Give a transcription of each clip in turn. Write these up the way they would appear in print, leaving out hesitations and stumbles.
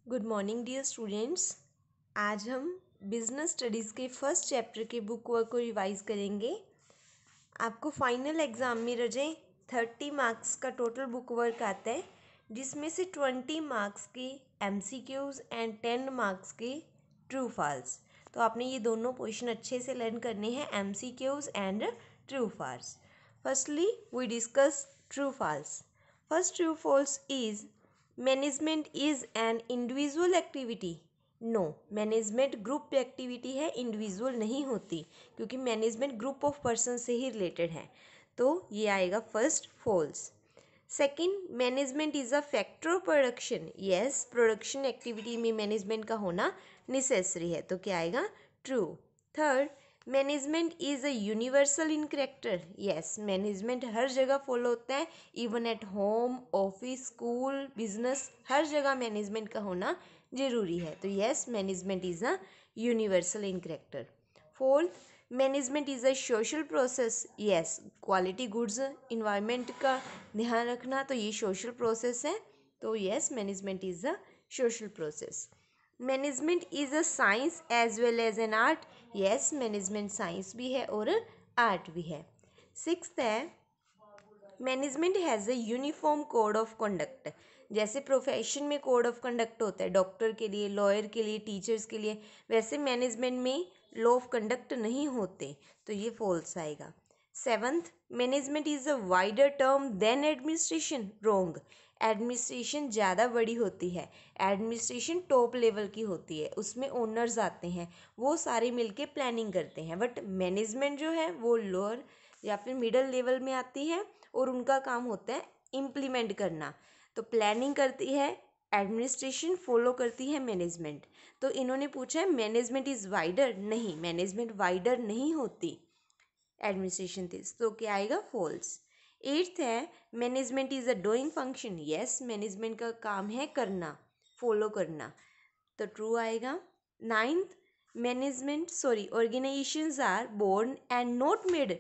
Good morning dear students. आज हम business studies के फर्स्ट चैप्टर के बुक वर्क को रिवाइज करेंगे। आपको फाइनल एग्ज़ाम में रजें 30 मार्क्स का टोटल बुक वर्क आता है, जिसमें से 20 मार्क्स के MCQs एंड 10 मार्क्स के ट्रू फॉल्स। तो आपने ये दोनों क्वेश्चन अच्छे से लर्न करने हैं, MCQs and true false. Firstly we discuss true false. First true false is management is an individual activity. No, management group activity है, इंडिविजुअल नहीं होती, क्योंकि मैनेजमेंट ग्रुप ऑफ पर्सन से ही रिलेटेड है। तो ये आएगा first false. Second, management is a factor of production. Yes, production activity में मैनेजमेंट का होना नेसेसरी है, तो क्या आएगा? True. Third, management is a universal in character. Yes, management हर जगह फॉलो होता है, even at home, office, school, business, हर जगह मैनेजमेंट का होना जरूरी है। तो yes, management is a universal in character. Fourth, management is a social process. Yes, quality goods, environment का ध्यान रखना, तो ये सोशल प्रोसेस है। तो yes, management is a social process. Management is a science as well as an art. Yes, management science भी है और आर्ट भी है। सिक्स्थ है, management has a uniform code of conduct. जैसे प्रोफेशन में कोड ऑफ कंडक्ट होता है, डॉक्टर के लिए, लॉयर के लिए, टीचर्स के लिए, वैसे मैनेजमेंट में लॉ ऑफ कंडक्ट नहीं होते, तो ये फॉल्स आएगा। Seventh, management is a wider term than administration. Wrong, administration ज़्यादा बड़ी होती है, एडमिनिस्ट्रेशन टॉप लेवल की होती है, उसमें ओनर्स आते हैं, वो सारे मिलके प्लानिंग करते हैं, बट मैनेजमेंट जो है वो लोअर या फिर मिडल लेवल में आती है और उनका काम होता है इम्प्लीमेंट करना। तो प्लानिंग करती है एडमिनिस्ट्रेशन, फॉलो करती है मैनेजमेंट। तो इन्होंने पूछा है मैनेजमेंट इज़ वाइडर। नहीं, मैनेजमेंट वाइडर नहीं होती, एडमिनिस्ट्रेशन थी। तो क्या आएगा? फॉल्स। एट्थ है, management is a doing function. Yes, management का काम है करना, फॉलो करना, तो ट्रू आएगा। Ninth, management organisations are born and not made.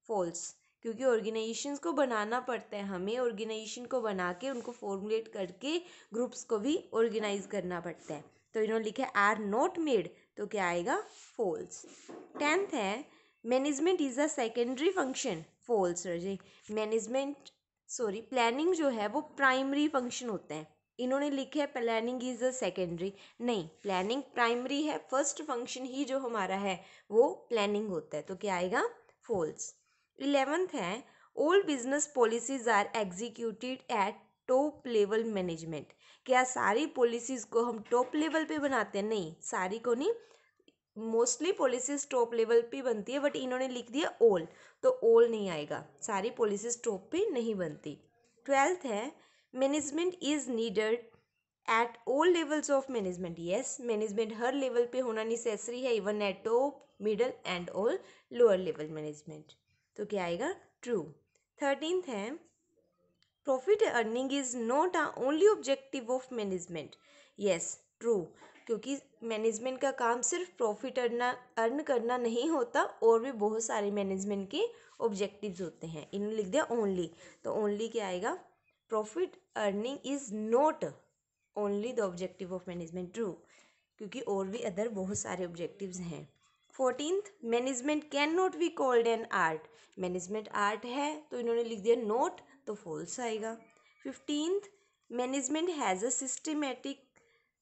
False, क्योंकि ऑर्गेनाइजेशंस को बनाना पड़ता है, हमें ऑर्गेनाइजेशन को बना के उनको फॉर्मुलेट करके ग्रुप्स को भी ऑर्गेनाइज करना पड़ता है। तो इन्होंने लिखा है आर नॉट मेड, तो क्या आएगा? फॉल्स। टेंथ है, management is a secondary function. False रजे, मैनेजमेंट प्लानिंग जो है वो प्राइमरी फंक्शन होता है। इन्होंने लिखे है प्लानिंग इज अ सेकेंडरी। नहीं, प्लानिंग प्राइमरी है, फर्स्ट फंक्शन ही जो हमारा है वो प्लानिंग होता है, तो क्या आएगा? फॉल्स। 11th है, all business policies are executed at top level management. क्या सारी पॉलिसीज को हम टॉप लेवल पे बनाते हैं? नहीं, सारी को नहीं, मोस्टली पॉलिसीज टॉप लेवल पे बनती है, बट इन्होंने लिख दिया ऑल, तो ऑल नहीं आएगा, सारी पॉलिसीज टॉप पे नहीं बनती। 12th है, management is needed eight all levels of management. Yes, management her level पे होना नेसेसरी है, even eight top, middle and all lower level management, तो क्या आएगा? ट्रू। 13th है, profit earning is not a only objective of management. Yes, true, क्योंकि management का काम सिर्फ प्रॉफिट अर्न करना नहीं होता, और भी बहुत सारे मैनेजमेंट के ऑब्जेक्टिव्स होते हैं। इन्होंने लिख दिया ओनली, तो ओनली क्या आएगा? Profit earning is not only the objective of management. True, क्योंकि और भी अदर बहुत सारे ऑब्जेक्टिव्स हैं। 14th, management can not be called an art. Management art है, तो इन्होंने लिख दिया नॉट, तो फॉल्स आएगा। 15th, management has a systematic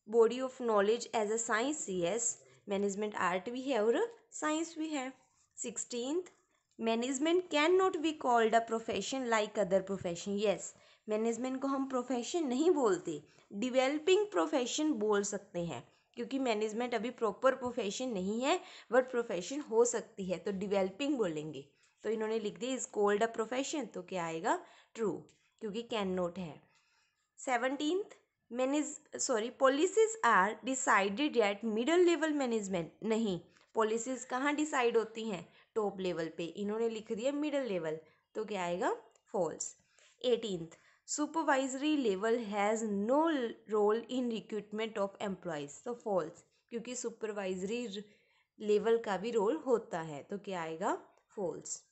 body of knowledge as a science. Yes, management art भी है और साइंस भी है। 16th, management can not be called a profession like other profession. Yes, management को हम प्रोफेशन नहीं बोलते, डिवेलपिंग प्रोफेशन बोल सकते हैं, क्योंकि मैनेजमेंट अभी प्रॉपर प्रोफेशन नहीं है, बट प्रोफेशन हो सकती है, तो डिवेलपिंग बोलेंगे। तो इन्होंने लिख दिया इज कॉल्ड अ प्रोफेशन, तो क्या आएगा? ट्रू, क्योंकि कैन नॉट है। 17th, policies are decided at middle level management. नहीं, पॉलिसीज कहाँ डिसाइड होती हैं? टॉप लेवल पे, इन्होंने लिख दिया मिडल लेवल, तो क्या आएगा? False. 18th, supervisory level has no role in recruitment of employees. तो फॉल्स, क्योंकि सुपरवाइजरी लेवल का भी रोल होता है, तो क्या आएगा? False.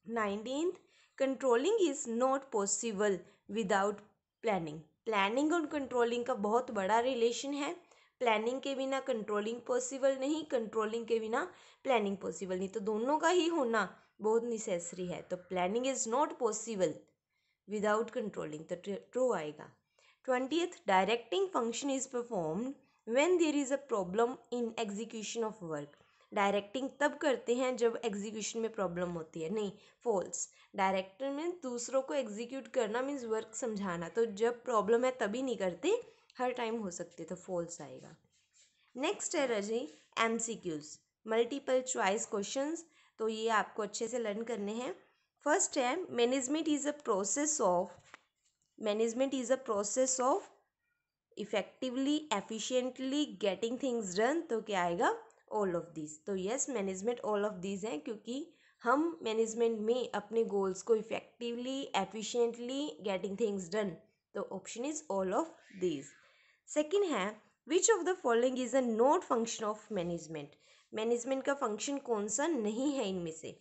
19th, controlling is not possible without planning. Planning और कंट्रोलिंग का बहुत बड़ा रिलेशन है। प्लानिंग के बिना कंट्रोलिंग पॉसिबल नहीं, कंट्रोलिंग के बिना प्लानिंग पॉसिबल नहीं, तो दोनों का ही होना बहुत नेसेसरी है। तो planning is not possible without controlling, तो ट्रू आएगा। 20th, directing function is performed when there is a problem in execution of work. Directing तब करते हैं जब एग्जीक्यूशन में प्रॉब्लम होती है, नहीं, फॉल्स। डायरेक्टर मीन्स दूसरों को एग्जीक्यूट करना, मीन्स वर्क समझाना, तो जब प्रॉब्लम है तभी नहीं करते, हर टाइम हो सकती है, तो फॉल्स आएगा। नेक्स्ट है रजी MCQs, मल्टीपल चॉइस क्वेश्चंस, तो ये आपको अच्छे से लर्न करने हैं। फर्स्ट है management is a process of effectively efficiently getting things done, तो क्या आएगा, ऑल ऑफ दिस। तो yes, management all of this हैं, क्योंकि हम मैनेजमेंट में अपने गोल्स को effectively efficiently getting things done, तो option is all of this. Second है which of the following is a not function of management. Management का फंक्शन कौन सा नहीं है इनमें से,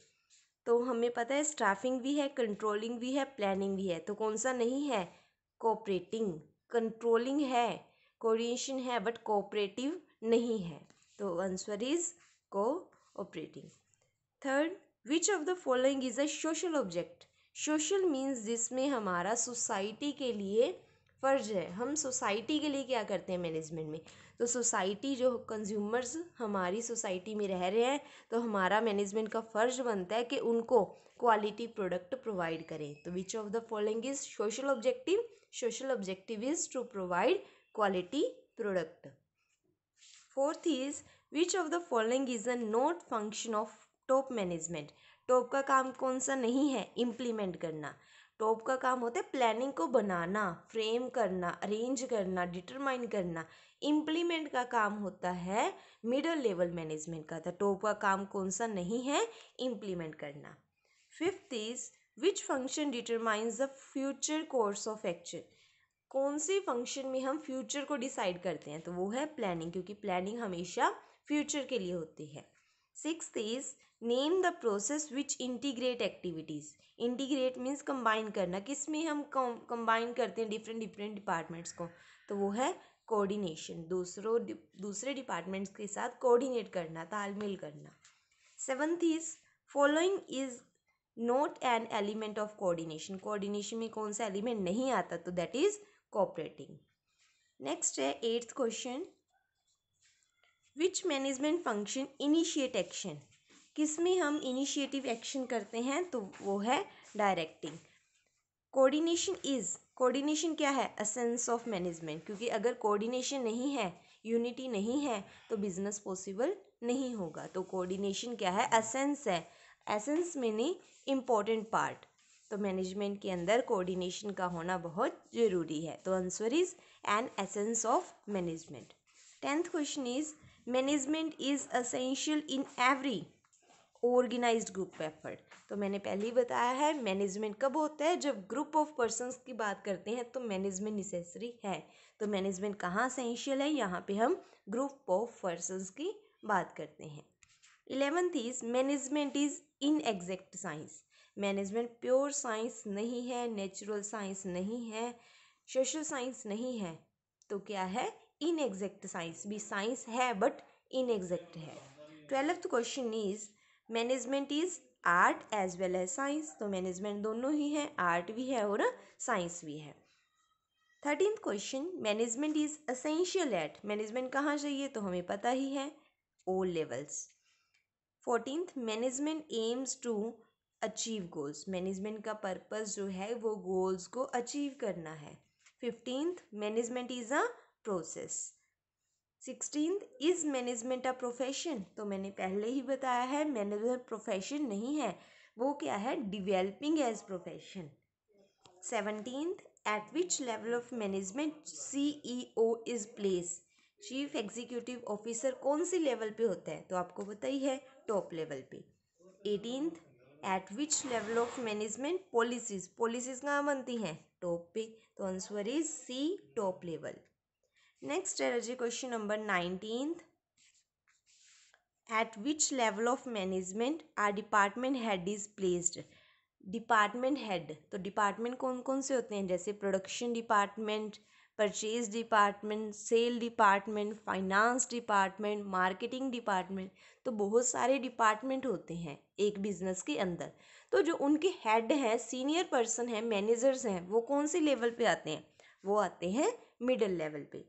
तो हमें पता है स्टाफिंग भी है, कंट्रोलिंग भी है, प्लानिंग भी है, तो कौन सा नहीं है, कोऑपरेटिंग। कंट्रोलिंग है, कोऑर्डिनेशन है, बट कोऑपरेटिव नहीं है, तो answer is cooperating. Third, which of the following is a social object. Social means जिसमें हमारा सोसाइटी के लिए फ़र्ज है, हम सोसाइटी के लिए क्या करते हैं मैनेजमेंट में, तो सोसाइटी जो कंज्यूमर्स हमारी सोसाइटी में रह रहे हैं, तो हमारा मैनेजमेंट का फ़र्ज बनता है कि उनको क्वालिटी प्रोडक्ट प्रोवाइड करें। तो which of the following is social objective, social objective is to provide quality product. Fourth is which of the following is a not function of top management. Top का काम कौन सा नहीं है, implement करना। Top का काम होता है प्लानिंग को बनाना, फ्रेम करना, अरेंज करना, डिटरमाइन करना। इम्प्लीमेंट का काम होता है मिडल लेवल मैनेजमेंट का। तो टॉप का काम कौन सा नहीं है, इम्प्लीमेंट करना। Fifth is which function determines the future course of action. कौन सी फंक्शन में हम फ्यूचर को डिसाइड करते हैं, तो वो है प्लानिंग, क्योंकि प्लानिंग हमेशा फ्यूचर के लिए होती है। Sixth is name the process which integrate activities. Integrate means combine करना, किस में हम कंबाइन करते हैं डिफरेंट डिपार्टमेंट्स को, तो वो है कोऑर्डिनेशन, दूसरे डिपार्टमेंट्स के साथ कोऑर्डिनेट करना, तालमेल करना। Seventh is following is note an element of coordination. Coordination में कौन सा एलिमेंट नहीं आता, तो दैट इज कोऑपरेटिंग। नेक्स्ट है एट्थ क्वेश्चन, विच मैनेजमेंट फंक्शन इनिशिएट एक्शन। किस में हम इनिशिएटिव एक्शन करते हैं, तो वो है डायरेक्टिंग। कोऑर्डिनेशन क्या है, एसेंस ऑफ मैनेजमेंट, क्योंकि अगर कोऑर्डिनेशन नहीं है, यूनिटी नहीं है, तो बिजनेस पॉसिबल नहीं होगा। तो कोऑर्डिनेशन क्या है, एसेंस है। एसेंस मीनिंग इम्पोर्टेंट पार्ट, तो मैनेजमेंट के अंदर कोऑर्डिनेशन का होना बहुत ज़रूरी है। तो answer is an essence of management. 10th question is management is essential in every organised group effort. तो मैंने पहले ही बताया है मैनेजमेंट कब होता है, जब ग्रुप ऑफ पर्सन्स की बात करते हैं तो मैनेजमेंट नेसेसरी है। तो मैनेजमेंट कहाँ असेंशियल है, यहाँ पे हम ग्रुप ऑफ पर्सन्स की बात करते हैं। 11th is management is in exact science. Management pure science नहीं है, नेचुरल साइंस नहीं है, सोशल साइंस नहीं है, तो क्या है, इन एग्जैक्ट साइंस। भी साइंस है बट इन एग्जैक्ट है। 12th question is management is art as well as science. तो मैनेजमेंट दोनों ही है, आर्ट भी है और साइंस भी है। 13th question management is essential at. Management कहाँ चाहिए, तो हमें पता ही है, all levels. 14th management aims to achieve goals. Management का पर्पस जो है वो गोल्स को अचीव करना है। 15th management is a process. 16th is management a profession. तो मैंने पहले ही बताया है मैनेजमेंट प्रोफेशन नहीं है, वो क्या है, developing as profession. 17th at which level of management CEO is place. Chief executive officer कौन सी लेवल पे होता है, तो आपको पता ही है, टॉप लेवल पे। 18th at which level of management policies कहाँ बनती हैं, टॉप पे, तो answer is C, top level. Next है जी question number 19th, at which level of management are department head is placed. Department head, तो department कौन कौन से होते हैं, जैसे production department, purchase department, sale department, finance department, marketing department, तो बहुत सारे डिपार्टमेंट होते हैं एक बिजनेस के अंदर। तो जो उनके हेड हैं, सीनियर पर्सन हैं, मैनेजर्स हैं, वो कौन सी लेवल पे आते हैं? वो आते हैं मिडिल लेवल पे।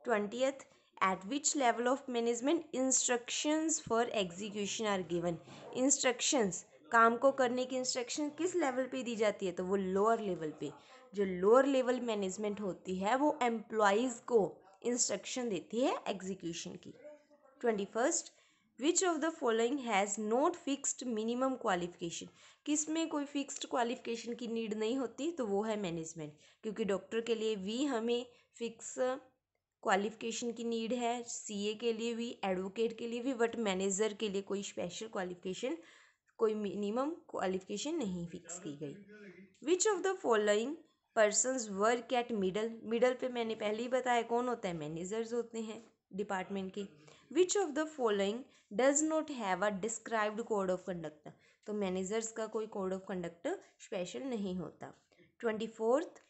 20th, at which level of management instructions for execution are given. Instructions, काम को करने की इंस्ट्रक्शन किस लेवल पे दी जाती है? तो वो लोअर लेवल पे। जो लोअर लेवल मैनेजमेंट होती है वो एम्प्लॉयज़ को इंस्ट्रक्शन देती है एग्जीक्यूशन की। 21st, which of the following has not fixed minimum qualification. किस में कोई फिक्स्ड क्वालिफिकेशन की नीड नहीं होती? तो वो है मैनेजमेंट, क्योंकि डॉक्टर के लिए भी हमें फिक्स क्वालिफिकेशन की नीड है, सीए के लिए भी, एडवोकेट के लिए भी, बट मैनेजर के लिए कोई स्पेशल क्वालिफिकेशन, कोई मिनिमम क्वालिफिकेशन नहीं फिक्स की गई। विच of the following persons work at middle. Middle पे मैंने पहले ही बताया कौन होता है? मैनेजर्स होते हैं डिपार्टमेंट के। विच of the following does not have a described code of conduct. तो मैनेजर्स का कोई कोड ऑफ कंडक्ट स्पेशल नहीं होता। 24th,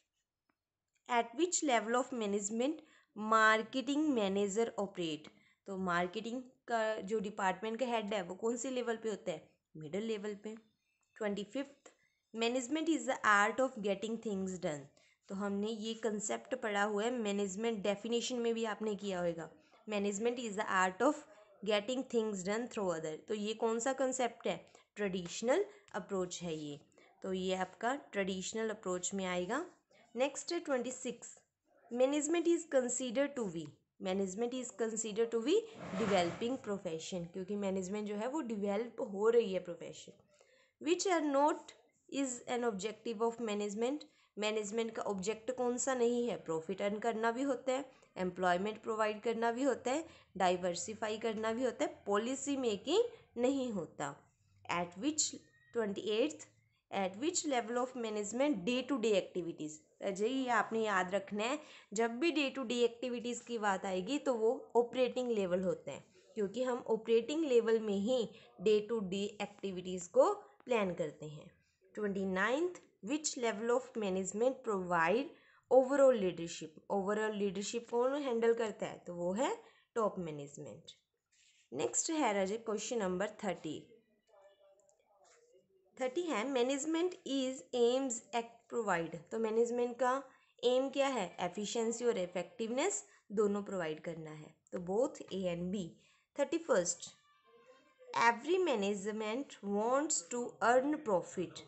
eight which level of management marketing manager operate. तो मार्केटिंग का जो डिपार्टमेंट का हेड है वो कौन से लेवल पे होता है? मिडिल लेवल पे। 25th, management is the art of getting things done. तो हमने ये कंसेप्ट पढ़ा हुआ है, मैनेजमेंट डेफिनेशन में भी आपने किया होगा। Management is the art of getting things done through other. तो ये कौन सा कंसेप्ट है? ट्रेडिशनल अप्रोच है ये। तो ये आपका ट्रेडिशनल अप्रोच में आएगा। नेक्स्ट है 26, management is consider to be. Management is consider to be developing profession, क्योंकि मैनेजमेंट जो है वो डिवेल्प हो रही है profession. Which are not is an objective of management. Management का ऑब्जेक्ट कौन सा नहीं है? प्रॉफिट अर्न करना भी होता है, एम्प्लॉयमेंट प्रोवाइड करना भी होता है, डाइवर्सिफाई करना भी होता है, पॉलिसी मेकिंग नहीं होता। At which 28th, at which level of management day to day activities. Ajay ये आपने याद रखना है, जब भी डे टू डे एक्टिविटीज़ की बात आएगी तो वो ऑपरेटिंग लेवल होते हैं, क्योंकि हम ऑपरेटिंग लेवल में ही डे टू डे एक्टिविटीज़ को प्लान करते हैं। 29th, which level of management provide overall leadership. Overall leadership कौन हैंडल करता है? तो वो है टॉप मैनेजमेंट। नेक्स्ट है राजे क्वेश्चन नंबर 30 है, management is AIIMS act provide. तो मैनेजमेंट का एम क्या है? एफिशिएंसी और इफेक्टिवनेस दोनों प्रोवाइड करना है, तो both A and B. 31st, every management wants to earn profit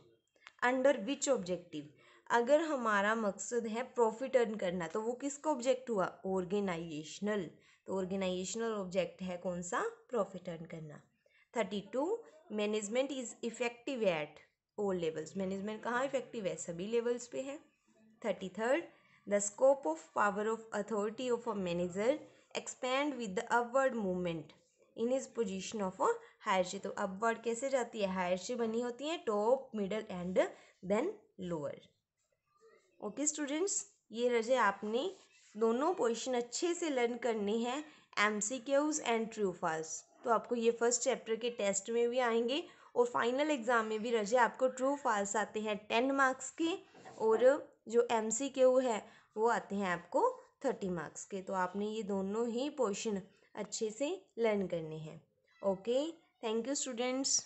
under which objective. अगर हमारा मकसद है प्रॉफिट अर्न करना तो वो किसका ऑब्जेक्ट हुआ? ऑर्गेनाइजेशनल। तो ऑर्गेनाइजेशनल ऑब्जेक्ट है कौन सा? प्रॉफिट अर्न करना। 32, management is effective at all levels. Management कहाँ इफेक्टिव है? सभी लेवल्स पे है। 33rd, the scope of power of authority of a manager expand with the upward movement in his position of a hierarchy. तो upward कैसे जाती है? Hierarchy बनी होती है, top, middle and then lower. Okay students, ये रहे आपने दोनों पोजीशन अच्छे से लर्न करने हैं, एमसीक्यूज एंड ट्रू फॉल्स। तो आपको ये फर्स्ट चैप्टर के टेस्ट में भी आएंगे और फाइनल एग्जाम में भी रहे आपको ट्रू फॉल्स आते हैं 10 मार्क्स के, और जो एमसीक्यू है वो आते हैं आपको 30 मार्क्स के। तो आपने ये दोनों ही पोर्शन अच्छे से लर्न करने हैं। Okay, thank you students.